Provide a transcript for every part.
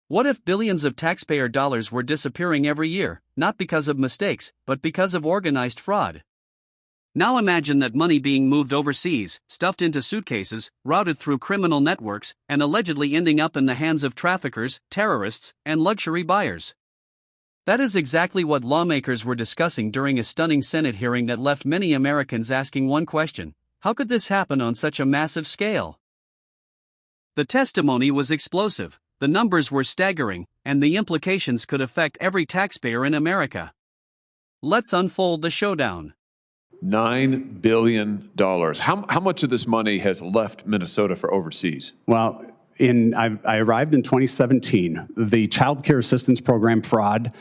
What if billions of taxpayer dollars were disappearing every year, not because of mistakes, but because of organized fraud? Now imagine that money being moved overseas, stuffed into suitcases, routed through criminal networks, and allegedly ending up in the hands of traffickers, terrorists, and luxury buyers. That is exactly what lawmakers were discussing during a stunning Senate hearing that left many Americans asking one question: how could this happen on such a massive scale? The testimony was explosive, the numbers were staggering, and the implications could affect every taxpayer in America. Let's unfold the showdown. $9 billion. How much of this money has left Minnesota for overseas? Well, I arrived in 2017. The Child Care Assistance Program fraud,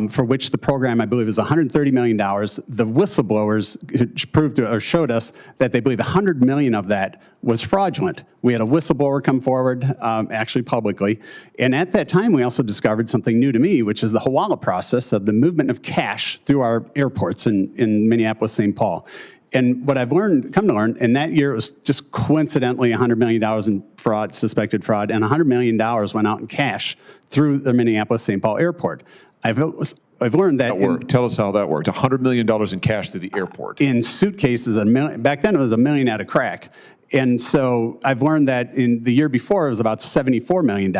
for which the program, I believe, is $130 million. The whistleblowers proved or showed us that they believe $100 million of that was fraudulent. We had a whistleblower come forward, actually publicly, and at that time we also discovered something new to me, which is the Hawala process of the movement of cash through our airports in Minneapolis, St. Paul. And what I've come to learn, and that year it was just coincidentally $100 million in fraud, suspected fraud, and $100 million went out in cash through the Minneapolis St. Paul airport. I've learned that. Tell us how that worked. $100 million in cash through the airport. In suitcases, back then it was $1 million out of crack. And so I've learned that in the year before it was about $74 million.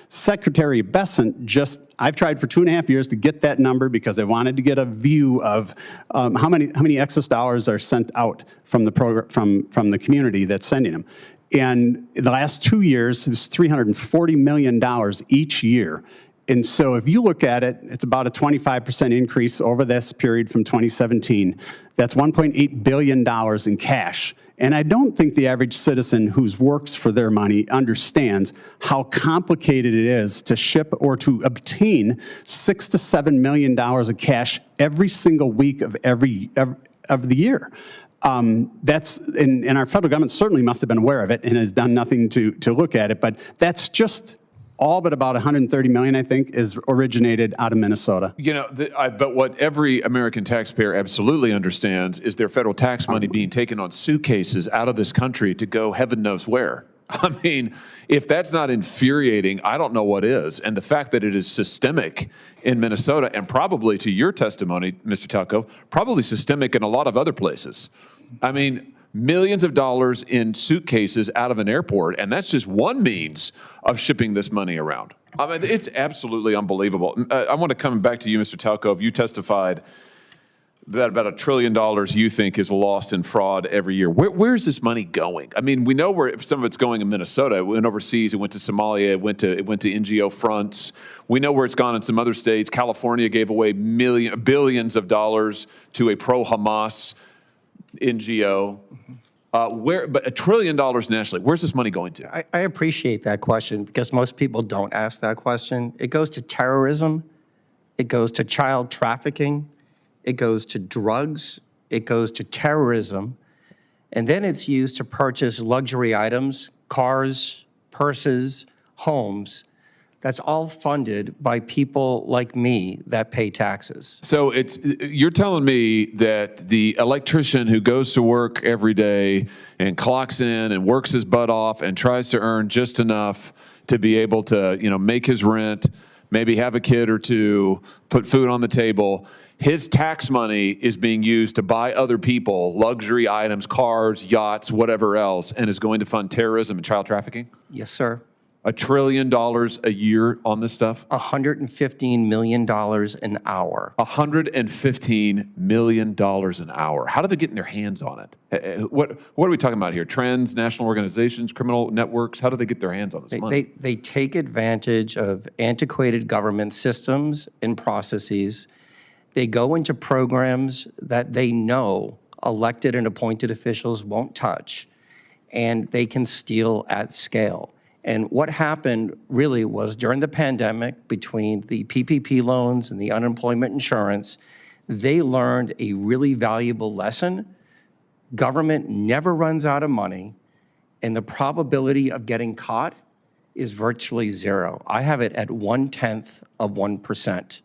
Secretary Bessent I've tried for 2.5 years to get that number because I wanted to get a view of how many excess dollars are sent out from the program, from the community that's sending them. And in the last 2 years, it was $340 million each year. And so if you look at it, it's about a 25% increase over this period from 2017. That's $1.8 billion in cash. And I don't think the average citizen who works for their money understands how complicated it is to ship or to obtain $6 to $7 million of cash every single week of the year. And our federal government certainly must have been aware of it and has done nothing to look at it. But that's just all but about $130 million, I think, is originated out of Minnesota. You know, but what every American taxpayer absolutely understands is their federal tax money being taken on suitcases out of this country to go heaven knows where. I mean, if that's not infuriating, I don't know what is. And the fact that it is systemic in Minnesota, and probably, to your testimony, Mr. Talco, probably systemic in a lot of other places. I mean, millions of dollars in suitcases out of an airport, and that's just one means of shipping this money around. I mean, it's absolutely unbelievable. I want to come back to you, Mr. Talco. You testified that about $1 trillion you think is lost in fraud every year. Where's this money going? I mean, we know where some of it's going in Minnesota. It went overseas. It went to Somalia. It went to NGO fronts. We know where it's gone in some other states. California gave away billions of dollars to a pro-Hamas NGO. But $1 trillion nationally, where's this money going to? I appreciate that question because most people don't ask that question. It goes to terrorism. It goes to child trafficking. It goes to drugs. It goes to terrorism. And then it's used to purchase luxury items, cars, purses, homes. That's all funded by people like me that pay taxes. So you're telling me that the electrician who goes to work every day and clocks in and works his butt off and tries to earn just enough to be able to, make his rent, maybe have a kid or two, put food on the table, his tax money is being used to buy other people luxury items, cars, yachts, whatever else, and is going to fund terrorism and child trafficking? Yes, sir. $1 trillion a year on this stuff? $115 million an hour. $115 million an hour. How do they get in their hands on it? What are we talking about here? Trends, national organizations, criminal networks? How do they get their hands on this money? They take advantage of antiquated government systems and processes. They go into programs that they know elected and appointed officials won't touch, and they can steal at scale. And what happened really was during the pandemic, between the PPP loans and the unemployment insurance, they learned a really valuable lesson. Government never runs out of money, and the probability of getting caught is virtually zero. I have it at 0.1%.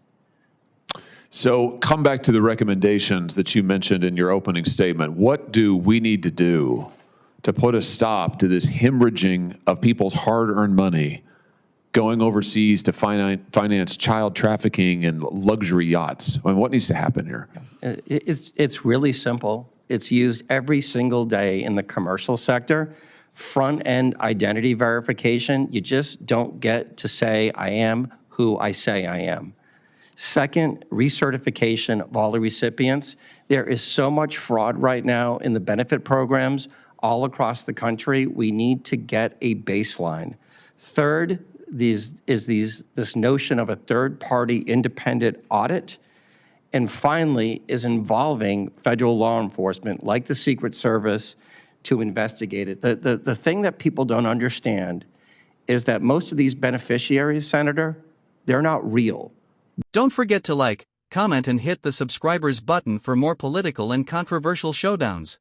So come back to the recommendations that you mentioned in your opening statement. What do we need to do to put a stop to this hemorrhaging of people's hard-earned money going overseas to finance child trafficking and luxury yachts? I mean, what needs to happen here? It's really simple. It's used every single day in the commercial sector. Front-end identity verification, you just don't get to say, I am who I say I am. Second, recertification of all the recipients. There is so much fraud right now in the benefit programs all across the country. We need to get a baseline. Third, this notion of a third-party independent audit. And finally, is involving federal law enforcement, like the Secret Service, to investigate it. The thing that people don't understand is that most of these beneficiaries, Senator, they're not real. Don't forget to like, comment and hit the subscribers button for more political and controversial showdowns.